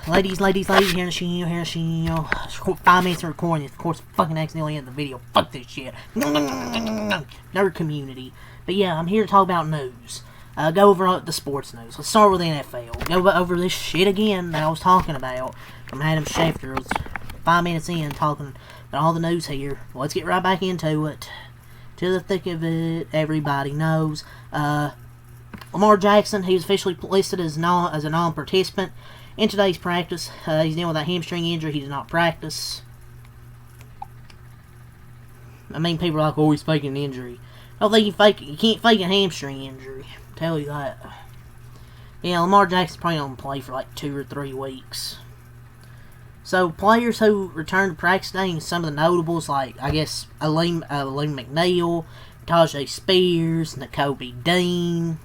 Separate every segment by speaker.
Speaker 1: Ladies, here in the 5 minutes of recording. Of course, fucking accidentally ended the video. Fuck this shit. Nerd community. But yeah, I'm here to talk about news. Go over the sports news. Let's start with the NFL. Go over this shit again that I was talking about from Adam Schefter. It was 5 minutes in talking about all the news here. Let's get right back into it. To the thick of it, everybody knows. Lamar Jackson, he was officially listed as a non-participant in today's practice. He's dealing with a hamstring injury. He did not practice. I mean, people are like, oh, he's faking an injury. I don't think you can't fake a hamstring injury. I'll tell you that. Yeah, Lamar Jackson's probably going to play for like 2 or 3 weeks. So, players who returned to practice today, and some of the notables, like, I guess, Aleem McNeil, Tajay Spears, Nakobe Dean.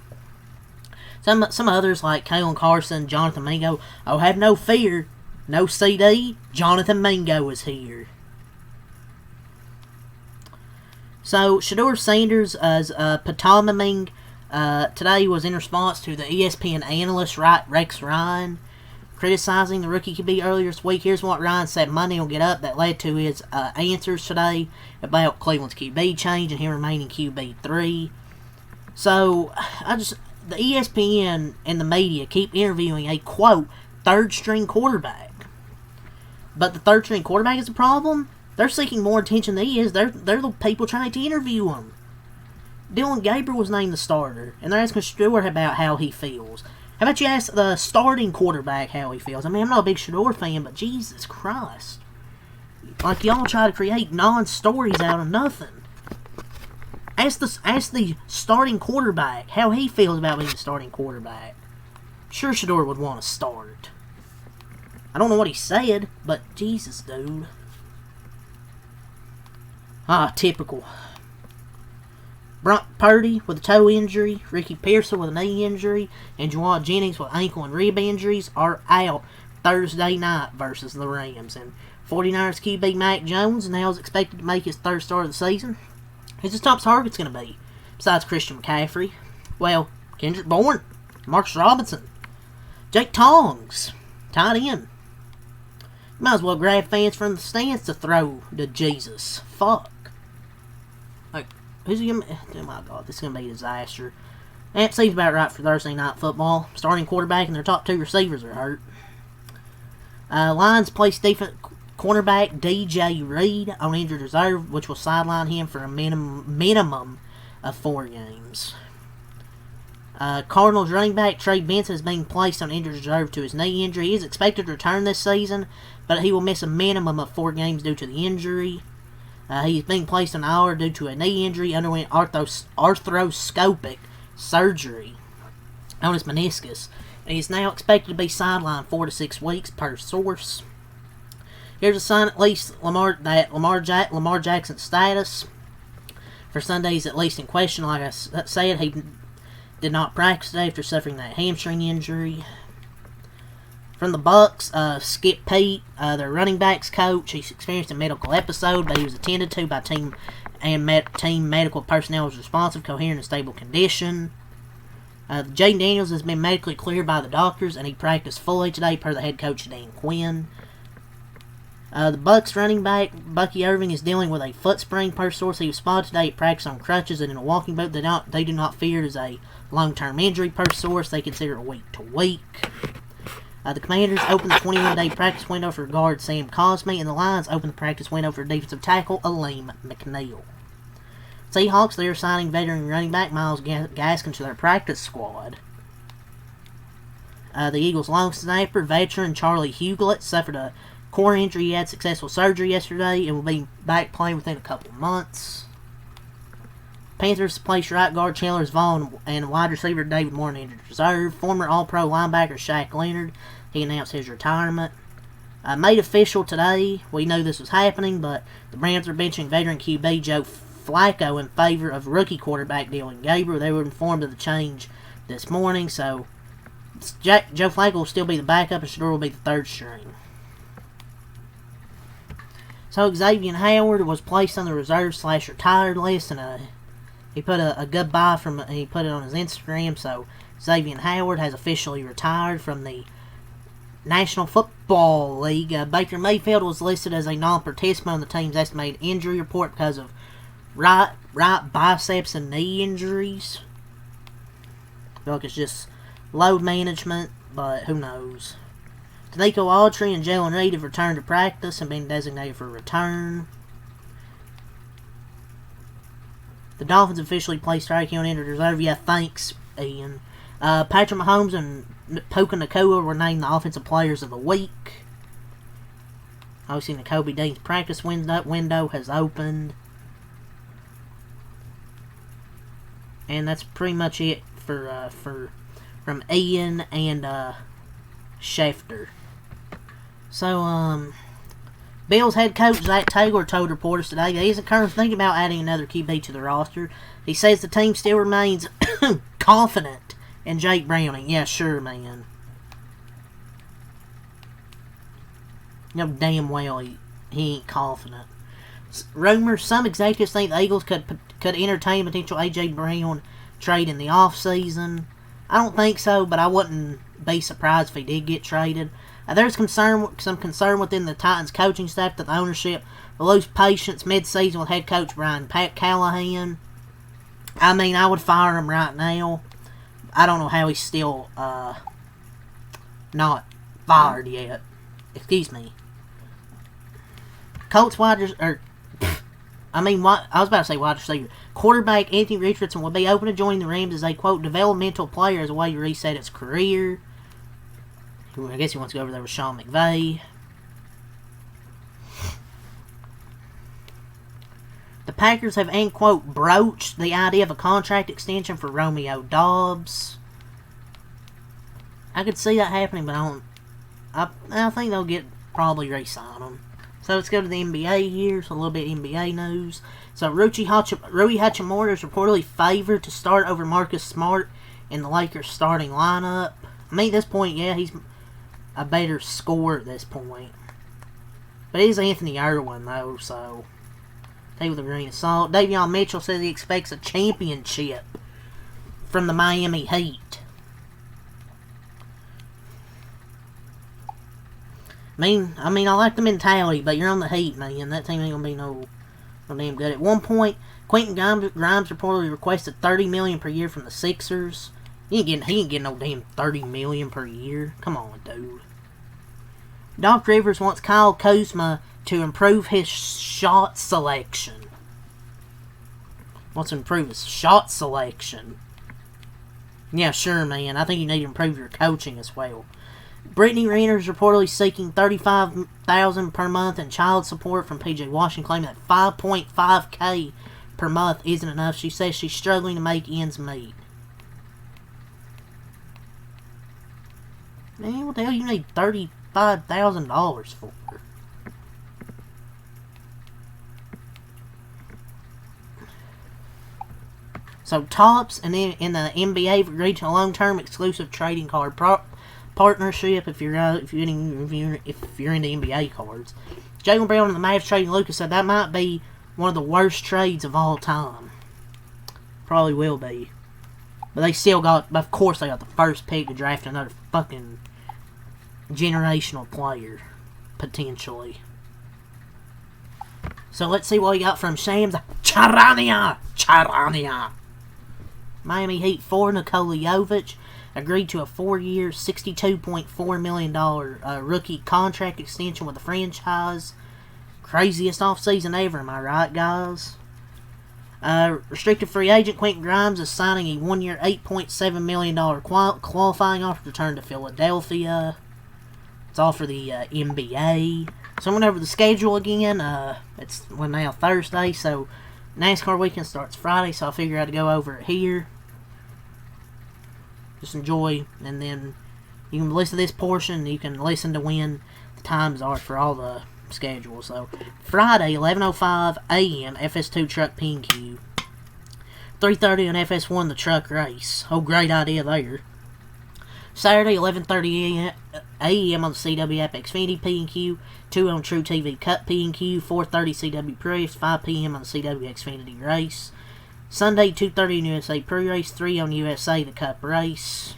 Speaker 1: Some others like Kalen Carson, Jonathan Mingo. Oh, have no fear. No CD. Jonathan Mingo is here. So, Shedeur Sanders' Potamaming today was in response to the ESPN analyst Rex Ryan criticizing the rookie QB earlier this week. Here's what Ryan said Monday will get up that led to his answers today about Cleveland's QB change and him remaining QB3. So, the ESPN and the media keep interviewing a, quote, third-string quarterback. But the third-string quarterback is the problem? They're seeking more attention than he is. They're the people trying to interview him. Dylan Gabriel was named the starter, and they're asking Shedeur about how he feels. How about you ask the starting quarterback how he feels? I mean, I'm not a big Shedeur fan, but Jesus Christ. Like, y'all try to create non-stories out of nothing. Ask the starting quarterback how he feels about being the starting quarterback. Sure, Shedeur would want to start. I don't know what he said, but Jesus, dude. Typical. Brock Purdy with a toe injury, Ricky Pearson with a knee injury, and Jawad Jennings with ankle and rib injuries are out Thursday night versus the Rams. And 49ers QB Mac Jones now is expected to make his third start of the season. Who's his top target's going to be? Besides Christian McCaffrey? Well, Kendrick Bourne, Marcus Robinson, Jake Tongs, tight end. Might as well grab fans from the stands to throw to Jesus. Fuck. Like, who's he going to... Oh my God, this is going to be a disaster. That seems about right for Thursday Night Football. Starting quarterback and their top 2 receivers are hurt. Lions placed defense... cornerback DJ Reed on injured reserve, which will sideline him for a minimum of 4 games. Cardinals running back Trey Benson is being placed on injured reserve to his knee injury. He is expected to return this season, but he will miss a minimum of 4 games due to the injury. He is being placed on IR due to a knee injury, underwent arthroscopic surgery on his meniscus, and he is now expected to be sidelined 4 to 6 weeks per source. Here's a sign at least Lamar Jackson's status for Sunday is at least in question. Like I said, he did not practice today after suffering that hamstring injury. From the Bucks, Skip Pete, their running backs coach, he's experienced a medical episode, but he was attended to by team medical personnel was responsive, coherent, and stable condition. Jaden Daniels has been medically cleared by the doctors, and he practiced fully today per the head coach Dan Quinn. The Bucks running back Bucky Irving is dealing with a foot sprain per source. He was spotted today at practice on crutches and in a walking boot. They do not fear it as a long-term injury per source. They consider it week to week. The Commanders opened the 21-day practice window for guard Sam Cosmi, and the Lions opened the practice window for defensive tackle Aleem McNeil. Seahawks, they are signing veteran running back Myles Gaskin to their practice squad. The Eagles' long snapper veteran Charlie Huglet suffered a core injury. He had successful surgery yesterday and will be back playing within a couple of months. Panthers placed right guard Chandler Vaughn and wide receiver David Moore in injured reserve. Former All-Pro linebacker Shaq Leonard, he announced his retirement. Made official today, we knew this was happening, but the Rams are benching veteran QB Joe Flacco in favor of rookie quarterback Dylan Gabriel. They were informed of the change this morning, so Joe Flacco will still be the backup and Shedeur will be the third string. So Xavier Howard was placed on the reserve/retired list, and he put a goodbye he put it on his Instagram. So Xavier Howard has officially retired from the National Football League. Baker Mayfield was listed as a non-participant on the team's estimated injury report because of right biceps and knee injuries. I feel like it's just load management, but who knows. Danico Autry and Jalen Reed have returned to practice and been designated for return. The Dolphins officially placed Tyreek Hill on injured reserve. Yeah, thanks, Ian. Patrick Mahomes and Puka Nacua were named the Offensive Players of the Week. Obviously, Nakobe Dean's practice window has opened. And that's pretty much it from Ian and Schefter. So, Bills head coach Zach Taylor told reporters today that he's currently thinking about adding another QB to the roster. He says the team still remains confident in Jake Browning. Yeah, sure, man. You know damn well he ain't confident. Rumors, some executives think the Eagles could entertain potential A.J. Brown trade in the offseason. I don't think so, but I wouldn't be surprised if he did get traded. There's some concern within the Titans coaching staff that the ownership will lose patience mid-season with head coach Pat Callahan. I mean, I would fire him right now. I don't know how he's still not fired yet. Excuse me. Colts I was about to say wide receiver. Quarterback Anthony Richardson will be open to joining the Rams as a, quote, developmental player as a way to reset his career. I guess he wants to go over there with Sean McVay. The Packers have, end quote, broached the idea of a contract extension for Romeo Doubs. I could see that happening, but I think they'll probably re-sign him. So let's go to the NBA here. So a little bit of NBA news. So Rui Hachimura is reportedly favored to start over Marcus Smart in the Lakers starting lineup. I mean, at this point, yeah, he's a better scorer at this point. But it is Anthony Irwin, though, so take with a grain of salt. Davion Mitchell says he expects a championship from the Miami Heat. I mean, I like the mentality, but you're on the Heat, man. That team ain't gonna be no damn good. At one point, Quentin Grimes reportedly requested $30 million per year from the Sixers. He ain't getting no damn $30 million per year. Come on, dude. Doc Rivers wants Kyle Kuzma to improve his shot selection. Wants to improve his shot selection. Yeah, sure, man. I think you need to improve your coaching as well. Brittany Renner is reportedly seeking $35,000 per month in child support from PJ Washington, claiming that $5.5K per month isn't enough. She says she's struggling to make ends meet. Man, what the hell you need $35,000 for? So Topps and in the NBA have agreed to a long-term exclusive trading card partnership if you're into NBA cards. Jaylen Brown and the Mavs trading Lucas said that might be one of the worst trades of all time. Probably will be. But they still got, of course, they got the first pick to draft another fucking generational player, potentially. So let's see what we got from Shams Charania. Miami Heat for Nikola Jovic agreed to a 4-year, $62.4 million rookie contract extension with the franchise. Craziest offseason ever, am I right, guys? Restricted free agent Quentin Grimes is signing a 1-year, $8.7 million qualifying offer to return to Philadelphia. It's all for the NBA. So I went over the schedule again. We're now Thursday, so NASCAR weekend starts Friday, so I figure I'd go over it here. Just enjoy, and then you can listen to this portion, and you can listen to when the times are for all the schedules. So, Friday, 11:05 a.m., FS2 Truck P&Q. 3:30 on FS1, the truck race. Oh, great idea there. Saturday, 11:30 a.m. on the CW app Xfinity P&Q. 2 on True TV Cup P&Q. 4:30 CW Pre-Race. 5 p.m. on the CW Xfinity Race. Sunday, 2:30 on USA Pre-Race, 3 on USA the Cup Race.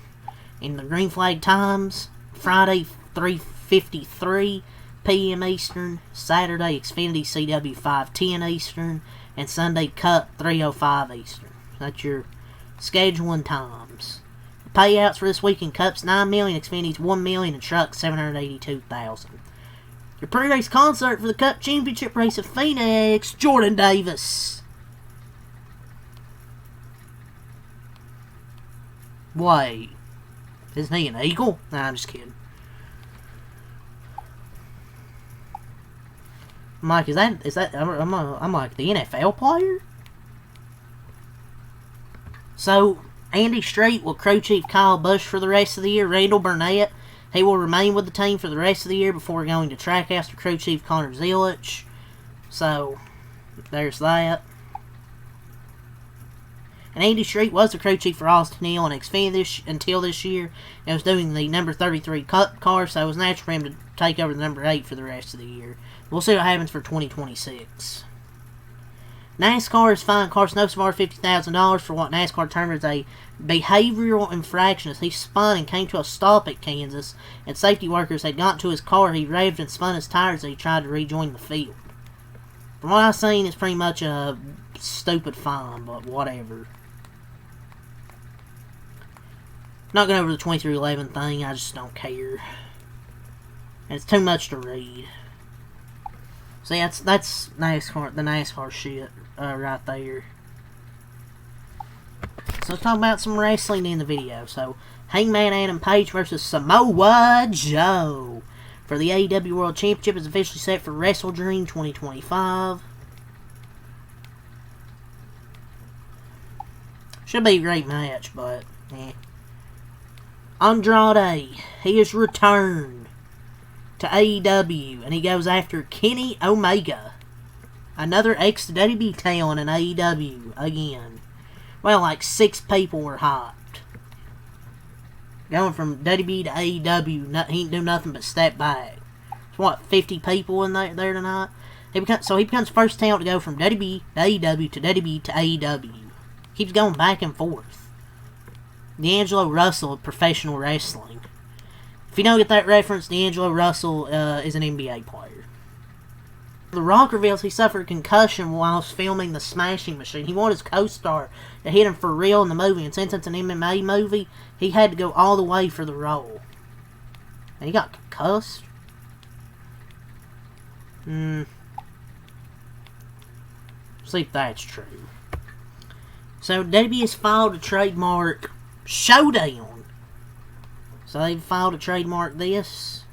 Speaker 1: In the green flag times, Friday, 3:53 p.m. Eastern. Saturday, Xfinity CW 5:10 Eastern. And Sunday, Cup 3:05 Eastern. That's your scheduling times. The payouts for this week in Cup's $9 million, Xfinity's $1 million, and Truck's $782,000. Your pre-race concert for the Cup Championship race at Phoenix, Jordan Davis. Wait, isn't he an Eagle? Nah, I'm just kidding. I'm like, is that? I'm like the NFL player. So Andy Street will crew chief Kyle Busch for the rest of the year. Randall Burnett, he will remain with the team for the rest of the year before going to Trackhouse to crew chief Connor Zilisch. So there's that. And Andy Street was the crew chief for Austin Hill and Xfinity until this year. He was doing the number 33 Cup car, so it was natural for him to take over the number 8 for the rest of the year. We'll see what happens for 2026. NASCAR has fined Carson Hocevar $50,000 for what NASCAR termed as a behavioral infraction as he spun and came to a stop at Kansas, and safety workers had gotten to his car. He revved and spun his tires as he tried to rejoin the field. From what I've seen, it's pretty much a stupid fine, but whatever. Not going over the 2311 thing, I just don't care. And it's too much to read. See, that's NASCAR, the NASCAR shit right there. So let's talk about some wrestling in the video. So, Hangman Adam Page versus Samoa Joe for the AEW World Championship is officially set for Wrestle Dream 2025. Should be a great match, but eh. Andrade, he has returned to AEW, and he goes after Kenny Omega. Another ex-WWE talent in AEW again. Well, like 6 people were hyped. Going from WWE to AEW, he didn't do nothing but step back. There's what, 50 people in there tonight? He becomes first talent to go from WWE to AEW to WWE to AEW. Keeps going back and forth. D'Angelo Russell of professional wrestling. If you don't get that reference, D'Angelo Russell is an NBA player. The Rock reveals he suffered a concussion whilst filming The Smashing Machine. He wanted his co-star to hit him for real in the movie, and since it's an MMA movie, he had to go all the way for the role. And he got concussed? See if that's true. So, WWE has filed a trademark Showdown. So they've filed a trademark this.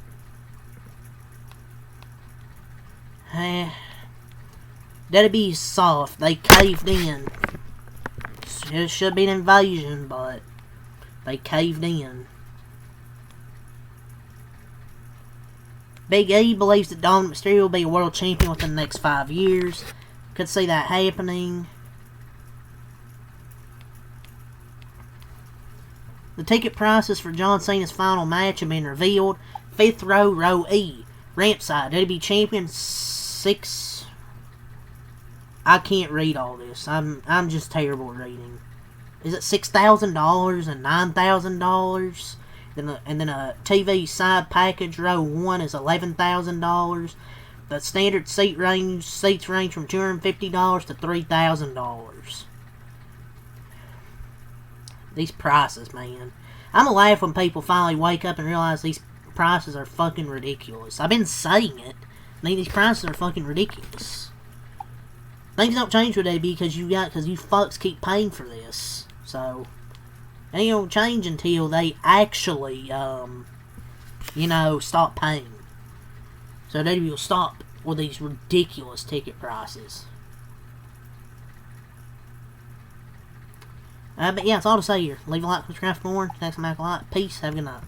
Speaker 1: WWE's soft. They caved in. It should be an invasion, but they caved in. Big E believes that Dominic Mysterio will be a world champion within the next 5 years. Could see that happening. The ticket prices for John Cena's final match have been revealed. 5th row, row E. Ramp side, WWE Champion 6. I can't read all this. I'm just terrible at reading. Is it $6,000 and $9,000? And then a TV side package row 1 is $11,000. The standard seats range from $250 to $3,000. These prices, man. I'm gonna laugh when people finally wake up and realize these prices are fucking ridiculous. I've been saying it. I mean, these prices are fucking ridiculous. Things don't change with AB because you fucks keep paying for this. So, it ain't gonna change until they actually, stop paying. So they will stop with these ridiculous ticket prices. But yeah, that's all to say here. Leave a like, subscribe for more. Next time, like. Peace. Have a good night.